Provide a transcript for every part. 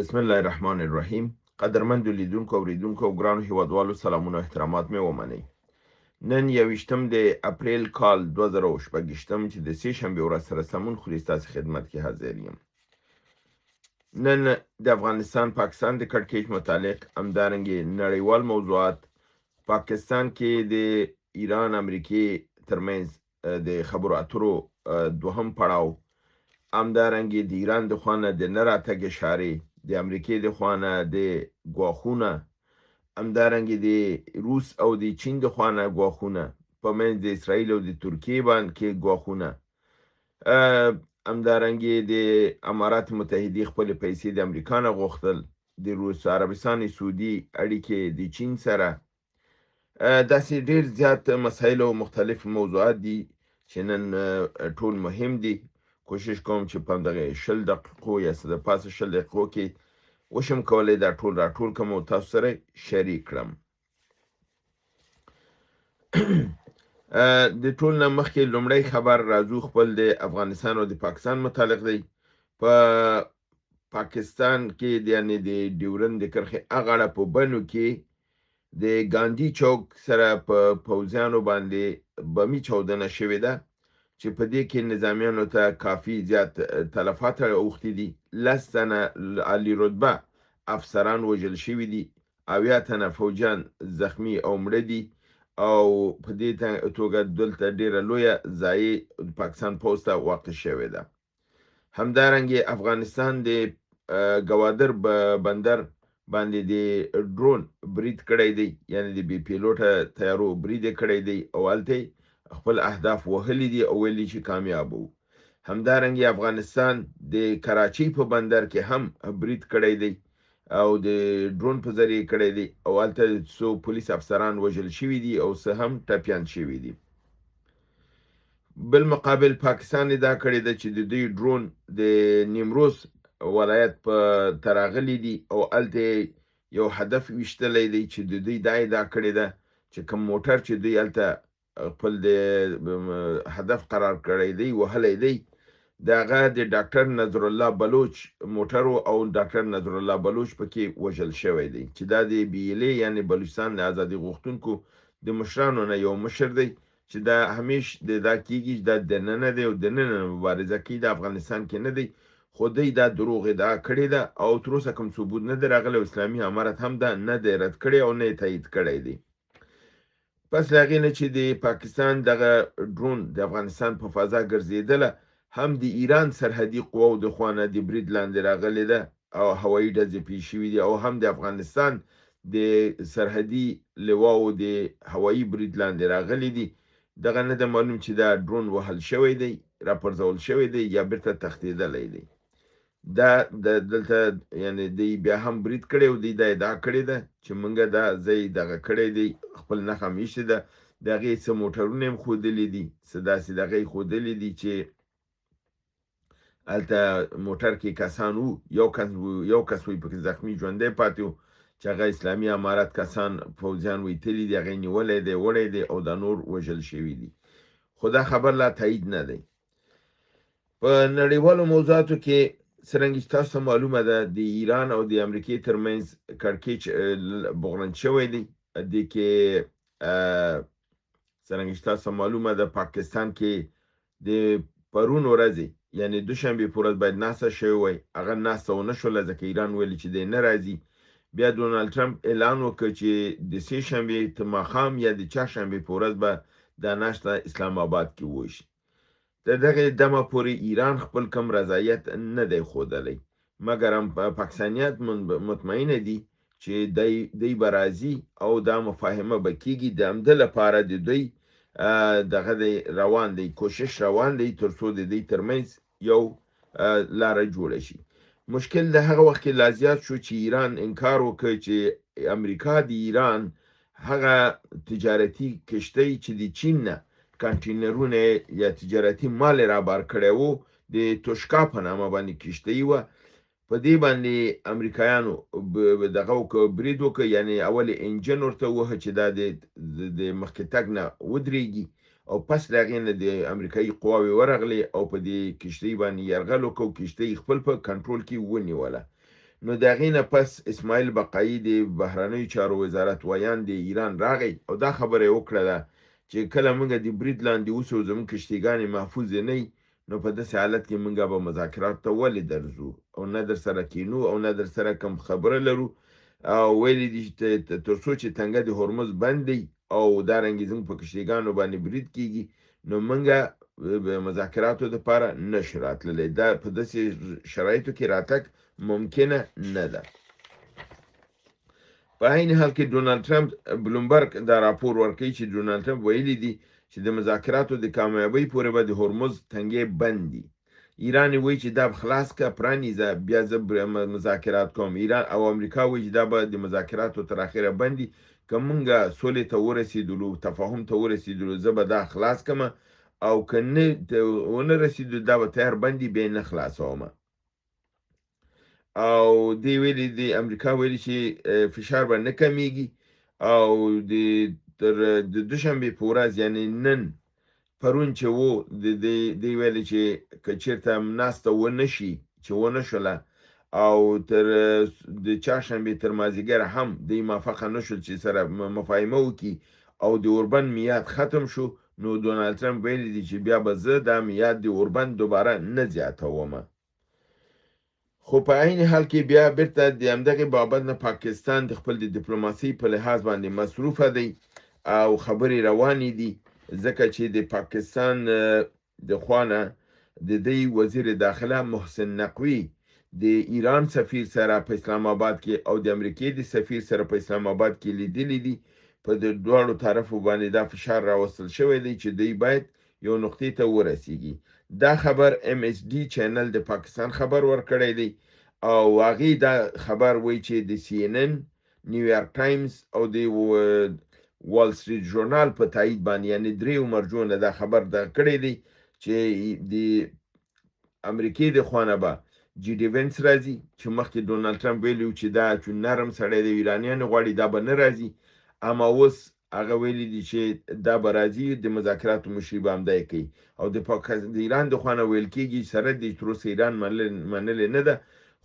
بسم الله الرحمن الرحیم. قدرمنو لیدونکو او اوریدونکو او ګرانو هیوادوالو سلامونه او احترامات مې ومنئ. نن 21 د اپریل کال 2016 چې د سې شنبې ورځ سره سمون خوري ستاسو خدمت کې حاضر یم. نن د افغانستان پاکستان د کړکېچ متعلق همدارنګه نړیوال موضوعات، پاکستان کې د ایران امریکای ترمنځ د خبرو اترو دوهم پړاو، همدارنګه د ایران د خوانه د نه راتګ اشارې، د امریکای د خوانه د ګواښونه، همدارنګه د روس او د چین د خوانه ګواښونه، په منځ د اسرائیل او د ترکیې باندې ګواښونه، همدارنګه د امارات متحده خپل پیسې د امریکا نه غوښتل، د روس عربستان سعودي اړیکې د چین سره، داسې ډیر زیات مسایل او مختلف موضوعات دي چې نن ټول مهم دي. کوشش کوم چې په دغه 10 دقیقو یا څه د پاسه 10 دقیقو کې وشم کولای دا ټول راټول کوم او تاسو سره شریک کړم. د ټول نه مخکې لومړی خبر راځو خپل د افغانستان او د پاکستان متعلق دی. په پاکستان کې یعنی د ډیورند د کرښې اغاړه په بنو کې د ګاندی چوک سره په پوځیانو باندې بمی چودنه شوې ده چې په دې کې نظامیانو ته کافی زیات تلفات اوختي دي. 10 تنه عالی رتبه افسران وژل شوي دي، 80 تنه فوجیان زخمی او مړه دي، او په دې توګه دلته ډیره لویه ضایع پاکستان پوځ ته واقع شوې ده. همدارنګه افغانستان د ګوادر بندر باندې د ډرون برید کړی دی، یعنی د بي پیلوټه تیارو برید کړی دی او هلته خپل اهداف وهلي دي او ویلي چې کامیاب وو. همدارنګه افغانستان د کراچۍ په بندر کې هم برید کړی دی او د ډرون په ذریعه کړی دی او هلته څو پولیس افسران وژل شوي دي او څه هم ټپیان شوي دي. بالمقابل پاکستان دا کړی ده چې د دوی ډرون د نیمروز ولایت په تراغلی دي او هلته یو هدف ویشتلی دی چې د دوی دا ادعا کړې ده چې کوم موټر چې دوی هلته خپل د هدف قرار کړی دی وهلی دی دغه د ډاکټر نظر الله بلوچ موټر او ډاکټر نظر الله بلوچ پکې وژل شوی دی چې دا د بیلې یعنی بلوچستان د ازادي غوښتونکو د مشرانو نه یو مشر دی چې دا همیش دا کیږي دا د نن دی او د نن مبارزه کې د افغانستان کې نه دی، خو دی دا دروغ دا کړی ده او تر اوسه کوم ثبوت نه راغلی. اسلامي امارت هم دا نه دی رد کړی او نه تایید کړی دی. پس هغې نه چې د پاکستان دغه ډرون د افغانستان په فضا ګرځېدله، هم د ایران سرحدي قواو د خوانه د برید لاندې راغلی ده او هوایي ډزې پیښ شوي دي او هم د افغانستان د سرحدي لواو د هوایي برید لاندې راغلی دي. دغه نه ده معلوم چې دا ډرون وهل شوی دی، راپرځول شوی دی یا بیرته تښتېدلی دی. دا دلته یعنی دی بیا هم برید کړی او دی دا ادعا کړې ده چې مونږه دا ځای دغه کړی دی، خپل نښه مې ایښې ده، د هغې څه موټرونه یې ښودلي دي، څه داسې دغه یې ښودلي دي چې هلته موټر کې کسان وو، یو کس وی پکې زخمي ژوندی پاتې و چې هغه اسلامي امارت کسان پوځیان ویتلي دي، هغه نیولی دی وړی دی او دا نور وژل شوي دي. خو دا خبر لا تایید نه دی. په نړیوالو موضوعاتو کې څرنګه چې تاسو معلومه ده د ایران او د امریکای ترمنځ کړکېچ بغرند شوی دی. د کې څرنګه چې تاسو معلومه ده پاکستان کې د پرون ورځې یعنی دوشنبه په ورځ باید ناسا شوی وای، هغه ناسا ونه شوله ځکه ایران ویلي چې دی نه راځي. بیا ډونالد ټرمپ اعلان وکړ چې د سې شنبې ماښام یا د چهارشنبې په ورځ به دا ناشته اسلام آباد کې وشي. د دغه دمه پورې ایران خپل کم رضایت نه دی ښودلی، مګر هم پاکستانیان مطمئنه دي چې دی به راځي او دا مفاهمه به کیږي. د همده لپاره د دوی دغه دی روان دی، کوشش روان دی تر څو د دوی ترمنځ یو لاره جوړه شي. مشکل د هغه وخت کې لا زیات شو چې ایران انکار وکړ چې امریکا د ایران هغه تجارتي کشتۍ چې د چین نه کانټینرونه یا تجارتي مال را بار کړی وو د توشکا په نامه باندې کشتۍ وه، په دې باندې امریکایانو دغه برید وکړ، یعنی اول انجن ورته ووهه چې دا د مخکې تګ نه ودرېږي او پس د هغې نه د امریکایي قواوې ورغلې او په دې کشتۍ باندې یرغل وکړ، کشتۍ خپل په کنټرول کې ونیوله. نو د هغې نه پس اسماعیل بقایي د بهرنیو چارو وزارت ویان د ایران راغی او دا خبره یې وکړله چې کله موږ د برید لاندې اوسو زموږ کشتیګانې محفوظې نه وي نو په داسې حالت کې موږ به مذاکراتو ته ولې درځو او نه در سره کینو او نه در سره کوم خبره لرو او ویلي دي چې تر څو چې تنګه د هرمز بند دی او دارنګې زموږ په کشتیګانو باندې برید کیږي نو موږ مذاکراتو دپاره نشو راتللی دا په داسې شرایطو کې راتګ ممکنه نه ده. په عین حال کې ډونالد ټرمپ بلومبرګ دا راپور ورکوي چې ډونالد ټرمپ ویلي دي چې د مذاکراتو د کامیابۍ پورې به د هرمز تنګې بند دي. ایران وایي چې دا خلاص که پرانیزه بیا زه مذاکرات کوم. ایران او امریکا وایي چې دا به د مذاکراتو تر اخره بند دي که موږ سولې ته ورسېدلو تفاهم ته ورسېدلو زه به دا خلاص کړم او که نه ونه رسېدو دا به تیار بند دي بیا نه خلاصومه. او دی ویلي د امریکا ویلي چې فشار به نه کمیږي او تر د دوشنبې په ورځ یعنی نن پرون چې وو دی ویلي چې که چېرته ناسته ونه شي چې ونه شوله او تر د چهارشنبې تر مازدیګره هم دی موافقه نه شول چې سره مفاهمه وکړي او د اوربند میاد ختم شو نو ډونالد ټرمپ ویلي دي چې بیا به زه دا میاد د اوربند دوباره نه زیاتومه. خو په عین حال کې بیا بیرته د همدغې بابت نه پاکستان د خپل د ډیپلوماسۍ په لحاظ باندې مصروفه دی او خبرې روانې دي ځکه چې د پاکستان د خوا نه د دې وزیر داخله محسن نقوي د ایران سفیر سره په اسلام آباد کې او د امریکې د سفیر سره په اسلام آباد کې لیدلي دي. په د دواړو طرفو باندې دا فشار راوستل شوی دی چې دوی باید یو نقطې ته ورسیږي. دا خبر MSD چینل د پاکستان خبر ورکړی دی او هغې دا خبر وایي چې د CNN، نیویارک ټایمز او د وال سټریټ ژورنال په تایید باندې یعنی دریو مرجو نه دا خبر دا کړی دی چې د امریکې د خوا نه به جي ډي وینس راځي چې مخکې ډونالد ټرمپ ویلي چې دا چې نرم سړی د ایرانیانو غواړي دا به نه راځي اما اوس هغه ویلي دي چې دا به راځي د مذاکراتو مشري به همدای کوي او د ایران د خوا نه ویل کېږي سره د تر اوسه ایران منلې نه ده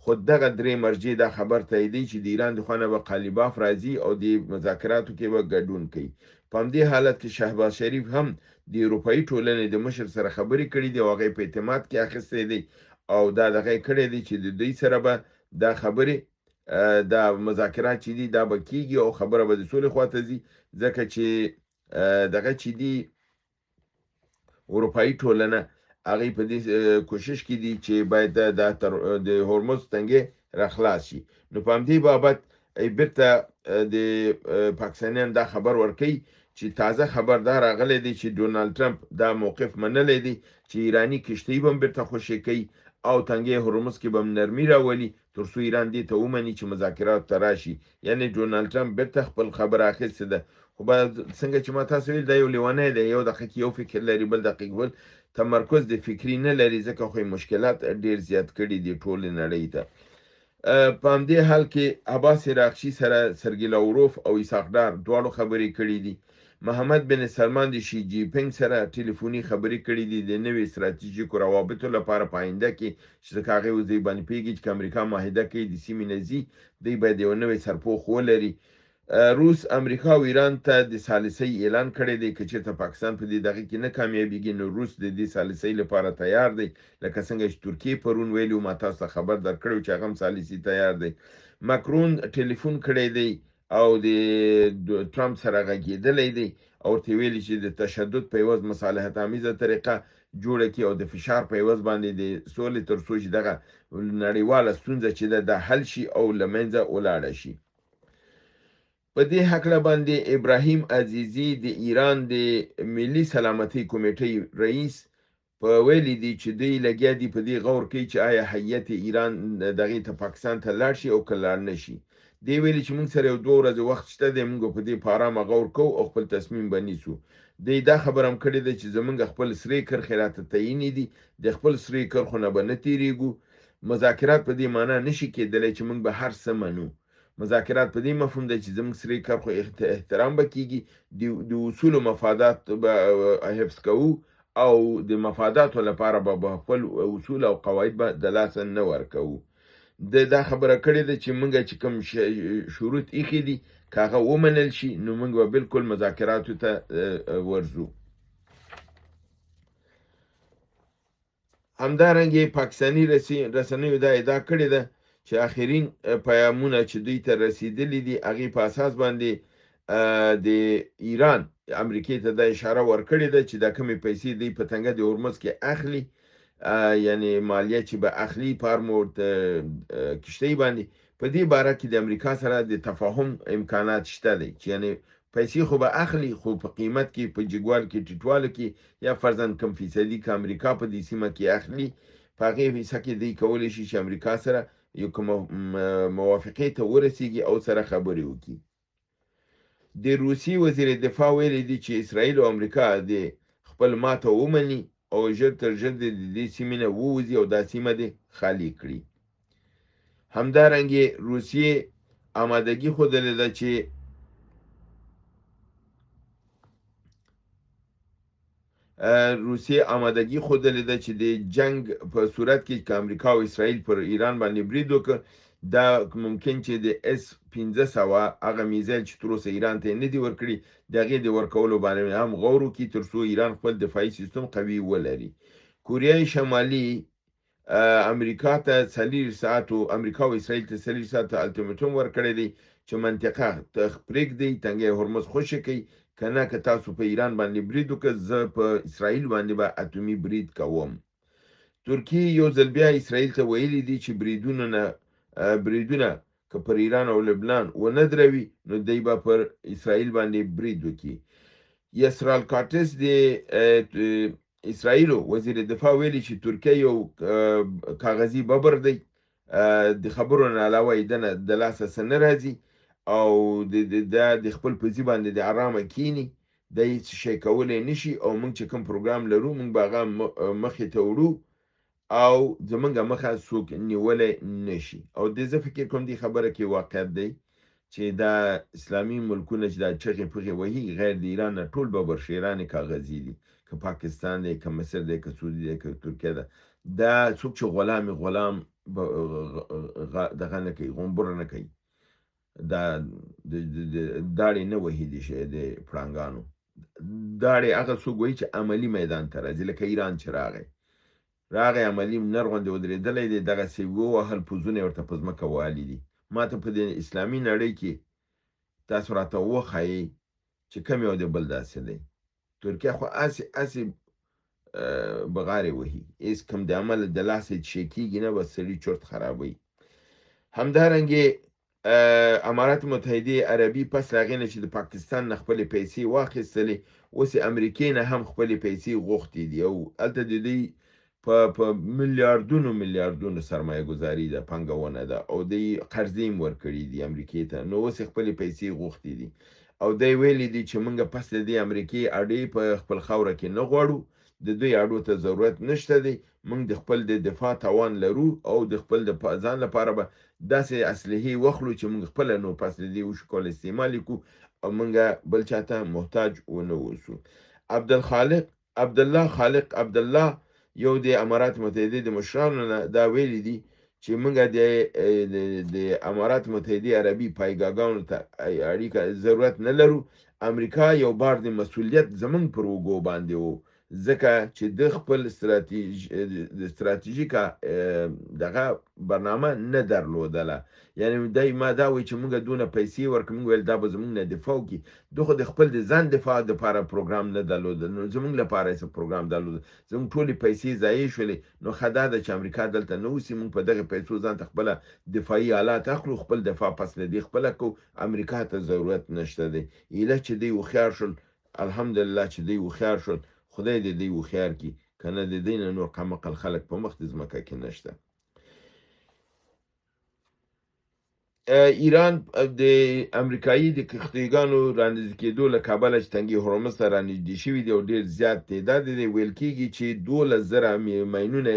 خو دغه درې مرجې دا خبر تاییدوي چې د ایران د خوا نه به قالیباف راځي او د مذاکراتو کې به ګډون کوي. په همدې حالت کې شهباز شریف هم د اروپایي ټولنې د مشر سره خبرې کړي دي او هغه په اعتماد کې اخیستی دی او دا دغه کړی دی چې د دوی سره به دا خبرې دا مذاکرات چې دي دا به کیږي او خبره به د سولې خواته ځي ځکه چې دغه چې دي اروپایي ټولنه هغې په دې کوشش کې دي چې باید د هرمز تنګې راخلاص شي. نو په همدې بابت بیرته د پاکستانیان دا خبر ورکوي چې تازه خبر دا راغلی دی چې ډونالد ټرمپ دا موقف منلی دی چې ایراني کشتۍ به هم بیرته خوشې کوي او تنګې هرمز کې به هم نرمي راولي تر څو ایران دې ته ومني چې مذاکراتو ته راشي. یعنی ډونالد ټرمپ بیرته خپل خبره اخیستې ده خو باید څنګه چې ما تاسو ویل دا یو لیونی دی یو دقیقه کې یو فکر لري بل دقیق بل تمرکز د فکري نه لري ځکه خو مشکلات ډیر زیات کړي دي ټولې نړۍ ته. په همدې حال کې عباس عراقچي سره سرګي لاوروف او اسحاق ډار دواړو خبرې کړي دي. محمد بن سلمان د شي جي پینګ سره ټلیفوني خبرې کړي دي د نوې ستراتیژیکو روابطو لپاره په آینده کې چې ځکه هغې اوس دوی باندې پوهېږي چې امریکا معاهده کوي د سیمې نه ځي دوی باید یو نوی سرپوښ ولري. روس امریکا او ایران ته د ثالثۍ اعلان کړی دی که چېرته پاکستان په دې دغه کې نه کامیابیږي نو روس د دې ثالثۍ لپاره تیار دی لکه څنګه چې ترکیې پرون ویلي ما تاسو ته خبر درکړی چې هغه هم ثالثي تیار دی. مکرون ټلیفون کړی دی او د ټرمپ سره غږېدلی دی او ورته ویلي چې د تشدد په عوض مصالحت آمیزه طریقه جوړه کړي او د فشار په عوض باندې د سولې تر څو چې دغه نړیواله ستونزه چې ده دا حل شي او له منځه ولاړه شي. په دې هکله باندې ابراهیم عزیزي د ایران د ملي سلامتۍ کمیټې رئیس په ویلي دي چې دوی لګیا دي په دې غور کوي چې آیا هیئت ایران دغې ته پاکستان ته لاړ شي او که لاړ نه شي. دی ویلي چې موږ سره یو 2 ورځې وخت شته دی موږ په دې په ارامه غور کوو او خپل تصمیم به نیسو. دی دا خبره هم کړې ده چې زموږ خپل سرې کرښې راته تعینې دي د خپل سرې کرښو نه به نه تېرېږو. مذاکرات په دې معنا نشي کېدلی چې موږ به هر څه منو. مذاکرات په دې مفهوم دی چې زموږ سرې کرښو احترام به کېږي د اصولو مفادات به حفظ کوو او د مفاداتو لپاره به خپل اصول او قواعد به د لاسه نه ورکوو. دا خبره کړې ده چې موږ چې کوم شروط ایښي دي که هغه ومنل شي نو موږ به بالکل مذاکراتو ته ورځو. همدارنګه پاکستاني رسنیو دا ادعا کړې ده چې آخرین پیامونه چې دوی ته رسیدلي دي هغې په اساس باندې د ایران امریکې ته دا اشاره ورکړې ده چې دا کمې پیسې دوی په تنګه د هرمز کې اخلي، یعنی مالیه چې به اخلي په هر کشتۍ باندې، په دې باره کې د امریکا سره د تفاهم امکانات شته دی چې یعنی پیسې خو به اخلي خو په قیمت کې په جګوال کې ټیټوالو کې یا فرضاً کم فیصدي که امریکا په دې سیمه کې اخلي په هغې حصه کې دوی کولی شي چې امریکا سره یو کوم موافقې ته ورسیږي او سره خبرې وکړي. د روسیې وزیر دفاع ویلی دی چې اسرائیل او امریکا د خپل ماته ومني او ژر تر ژره د دې سیمې نه ووځي او دا سیمه دې خالي کړي. همدارنګه روسیې آمادګي ښودلې ده چې د جنگ په صورت کې که امریکا او اسرائیل پر ایران باندې برید وکړي دا ممکن چې د S-500 هغه میزایل چې تر اوسه ایران ته نه دي ورکړي د هغې د ورکولو باندې هم غور وکړي تر څو ایران خپل دفاعي سیستم قوي ولري. کوریای شمالي امریکا ته 40 ساعتو امریکا او اسرائیل ته 40 ساعتو الټیمیټوم ورکړی دی چې منطقه پرېږدئ، تنګی هرمز خوشې کړئ، که نه که تاسو په ایران باندې برید وکړئ زه په اسرائیل باندې به اتومي برید کوم. ترکیې یو ځل بیا اسرائیل ته ویلي دي چې بریدونه که پر ایران او لبنان ونه دروي نو دی به پر اسرائیل باندې برید وکړي. یسرال کارټس د اسرائیلو وزیر دفاع ویلي چې ترکیه یو کاغذي ببر دی، د خبرو نه علاوه یې دنه د لاسه څه نه راځي او د خپل پزي باندې د آرامه کینی د هیڅ شی کولی نشي او موږ چې کوم پروګرام لرو موږ به هغه مخې ته وړو او زمونږ مخه څوک نیولی نشي. او د زه فکر کوم دې خبره کې واقعیت دی چې دا اسلامي ملکونه چې دا چغې پغې وهي غیر د ایران نه ټول ببرشیران کاغذي دي، که پاکستان دی که مصر دی که سعودي دی که ترکیه ده، دا څوک چې غلام دغه نه کوي، غومبره نه کوي، دا داړې نه وهي د پړانګانو، داړې هغه څوک وهي چې عملي میدان ته راځي، لکه ایران چې راغی عملي نرغوندې ودرېدلی دی، دغسې ووهل پوځونه یې ورته په ځمکه والي دي. ما ته په دې اسلامي نړۍ کې تاسو راته وښایئ چې کوم یو د بل داسې دی. ترکیه خو هسې بغارې وهي، هېڅ کوم د عمل د لاسه چې کېږي نه، بس سړي چرت خرابوي. همدارنګې امارات متحده عربي پس له هغې نه چې د پاکستان نه خپلې پیسې واخیستلې اوس یې امریکې نه هم خپلې پیسې غوښتې دي او هلته د دوی په میلیاردونو سرمایه گذاري ده، پانګونه ده او دوی قرضې هم ورکړي دي امریکې ته، نو اوس یې خپلې پیسې غوښتې دي او دی ویلي دي چې موږ پس د دې امریکې اډې په خپل خاوره کې نه غواړو، د دوی اډو ته ضرورت نشته دی، موږ د خپل د دفاع توان لرو او د خپل د ځان لپاره به داسې اسلحې واخلو چې موږ خپله نو پس د دې وشو کول استعمال کړو او موږ بل چاته محتاج ونه اوسو. عبدالله خالق عبدالله یو د امارات متحده د مشرانو نه دا ویلي دي چې موږ د امارات متحده عربي پایګاګانو ته اړیکه ضرورت نه لرو، امریکا یو بار د مسؤلیت زمونږ پر اوږو باندې و ځکه چې د خپل ستراتیژیکه دغه برنامه نه درلودله، یعنی دی ما دا وایي چې موږ دونه پیسې ورکړو، موږ ویل دا به زموږ نه دفاع وکړي، دوی خو د خپل د ځان دفاع دپاره پروګرام نه درلوده، نو زموږ لپاره یې څه پروګرام درلوده، زموږ ټولې پیسې ضایع شولې، نو ښه دا ده چې امریکا دلته نه اوسي، موږ په دغې پیسو ځان ته خپله دفاعي آلات اخلو، خپل دفاع پس له دې خپله کوو، امریکا ته ضرورت نشته دی. ایله چې دوی هوښیار شول، الحمدلله چې دوی هوښیار شول، خدای دې دوی هوښیار کړي، که نه د دوی نه نور قمقل خلک په مخ د ځمکه کې نشته. ایران د امریکایي د کښتیګانو رانږدې کېدو له کبله چې تنګي هرمز ته رانږدې شوي دي او ډېر زیات تعداد دی، ویل کېږي چې 12,000 ماینونه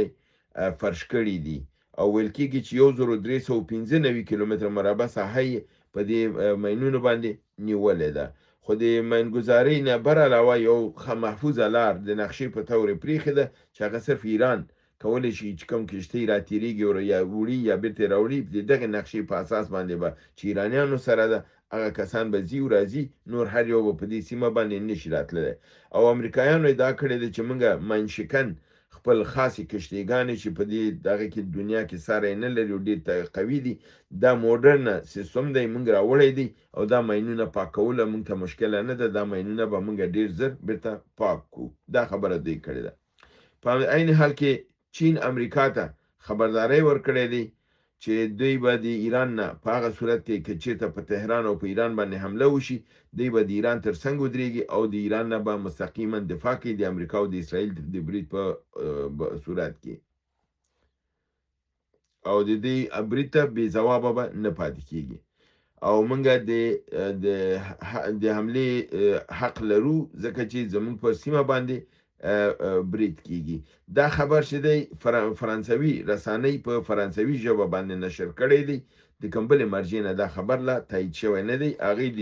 فرش کړي دي او ویل کېږي چې 1395 کیلومتره مربع ساحه یې په دې ماینونو باندې نیولې ده، خو د ماینګذارۍ نه بر علاوه یو محفوظه لار د نقشې په طور پرېښې ده چې هغه صرف ایران کولی شي چې کوم کښتۍ راتېرېږي یا وړي یا بېرته یې راوړي د دغې نقشې په اساس باندې به چې ایرانیانو سره ده هغه کسان به ځي او راځي نور هر یو به په دې سیمه باندې نشي راتللی او امریکایانو ادعا کړې ده چې موږ منشکن خپل خاصې کښتیګانې چې په دې دغه کې دنیا کې ساری نه لري او ډېر قوي دي دا موډرن سیستم دی موږ راوړی دی او دا ماینونه پاکوله موږ ته مشکله نه ده دا ماینونه به موږ ډېر زر بیرته پاک کړو دا خبره دوی کړې ده په عین حال کې چین امریکا ته خبرداری ورکړی دی چې دوی به د ایران نه په هغه صورت کې که چېرته په تهران او په ایران باندې حمله وشي دوی به د ایران تر څنګ ودرېږي او د ایران نه به مستقیما دفاع کوي د امریکا او د اسرائیل د برید په صورت کې او د دې برید ته بې ځوابه به نه پاتې کېږي او موږ د حملې حق لرو ځکه چې زموږ په سیمه باندې برید کیږي دا خبر چې دی فرانسوي رسانۍ په فرانسوي ژبه باندې نشر کړی دی د کوم بلې مرجع نه دا خبر لا تایید شوی نه دی هغې د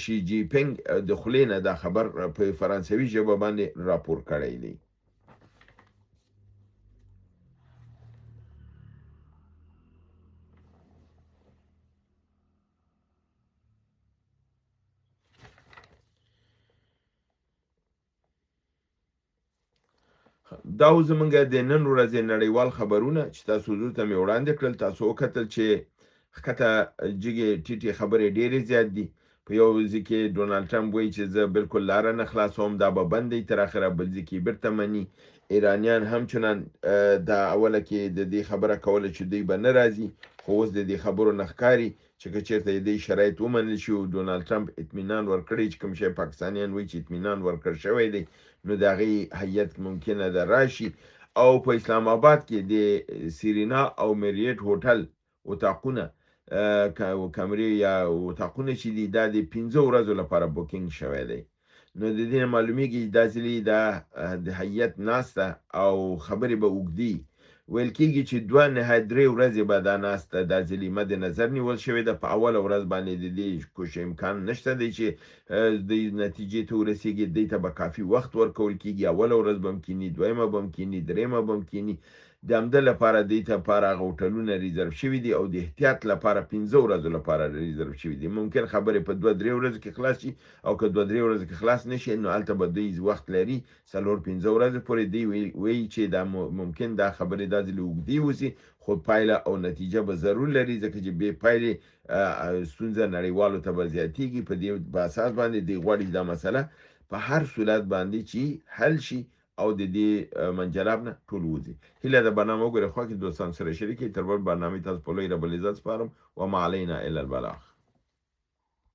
شي جی پینګ د خولې نه دا خبر په فرانسوي ژبه باندې راپور کړی دی دا زمونږ د نن ورځې نړیوال خبرونه چې تاسو ته مې وړاندې کړل تاسو وکتل چې ښکته جګې ټیټې خبرې ډېرې زیات دي په یو ځای کې ډونالډ ټرمپ وایي چې زه بالکل لاره نه خلاصوم دا به بند دی تر اخره بل ځای کې بیرته مني ایرانیان همچنان دا اوله کې د دې خبره کوله چې دوی به نه راځي خو اوس د دې خبرو نه ښکاري چې که چېرته د دې شرایط ومنل شي او ډونالډ ټرمپ اطمینان ورکړی چې کوم شی پاکستانیان وایي چې اطمینان ورکړ شوی دی نو د هغې هیئت ممکنه ده راشي او په اسلام آباد کې د سیرینا او میریټ هوټل اتاقونه کمرې یا اتاقونه چې دي دا د 15 ورځو لپاره بوکینګ شوی دی نو د دې نه معلومیږي دا ځلې د هیئت ناسته او خبرې به اوږدي ویل کېږي چې 2 نهایت 3 ورځې به دا ناسته دا ځلې مد نظر نیول شوې ده په اوله ورځ باندې د دې کوم امکان نشته دی چې د نتیجې ته ورسیږي دې ته به کافي وخت ورکول کېږي اوله ورځ به هم کینی دویمه به هم کینی درېیمه به هم کینی د همده لپاره دې ته لپاره هغه هوټلونه ریزرو شوي دي او د احتیاط لپاره 15 ورځو لپاره ریزرو شوي دي ممکن خبرې په 2-3 ورځو کې خلاص شي او که 2-3 ورځو کې خلاص نشي نو هلته به دوی وخت لري 4-15 ورځې پورې دوی وایي چې دا ممکن دا خبرې دا ځلې اوږدې وسي خو پایله او نتیجه به ضرور لري ځکه چې بې پایلې ستونزه نړیوالو ته به زیاتېږي په دې اساس باندې دوی غواړي دا مسله په هر صورت باندې چې حل شي او د دې منجلاب نه ټول وځي هیله د برنامه وګورئ خو کې دوستان سره شریکې تر بل برنامه تاسو په لوی رب العزت سپارم و ما علینا الا البلاغ